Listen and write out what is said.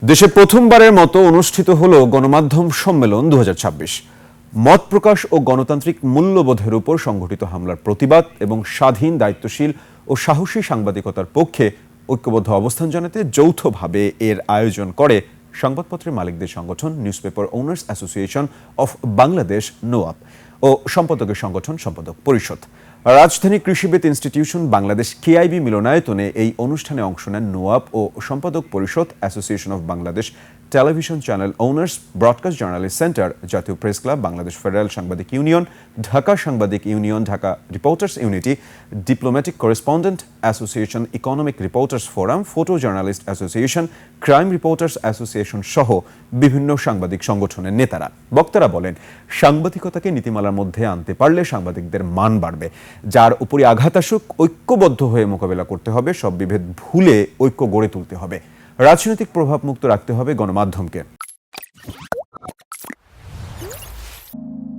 দেশে প্রথমবারের মতো অনুষ্ঠিত হলো গণমাধ্যম সম্মেলন 2026। মত প্রকাশ ও গণতান্ত্রিক মূল্যবোধের উপর সংঘটিত হামলার প্রতিবাদ এবং স্বাধীন, দায়িত্বশীল ও সাহসী সাংবাদিকতার পক্ষে ঐক্যবদ্ধ অবস্থান জানাতে যৌথভাবে এর আয়োজন করে সংবাদপত্রের মালিকদের সংগঠন newspaper owners association of Bangladesh NOAB ও সম্পাদকের সংগঠন সম্পাদক পরিষদ। রাজধানী কৃষিবিদ ইনস্টিটিউশন বাংলাদেশ কেআইবি মিলনায়তনে এই অনুষ্ঠানে অংশ নেন নোয়াব ও সম্পাদক পরিষদ, association of Bangladesh television channel owners, broadcast journalist centre, জাতীয় প্রেস ক্লাব, বাংলাদেশ ফেডারেল সাংবাদিক ইউনিয়ন, ঢাকা সাংবাদিক union, Dhaka reporters unity, diplomatic correspondent association, economic reporters forum, photo journalist association, crime reporters association সহ বিভিন্ন সাংবাদিক সংগঠনের নেতারা। বক্তারা বলেন, সাংবাদিকতাকে নীতিমালার মধ্যে আনতে পারলে সাংবাদিকদের মান বাড়বে। যার উপরই আঘাত আসুক, ঐক্যবদ্ধ হয়ে মোকাবেলা করতে হবে, সব বিভেদ ভুলে ঐক্য গড়ে তুলতে হবে। রাজনৈতিক প্রভাব মুক্ত রাখতে হবে গণমাধ্যমকে।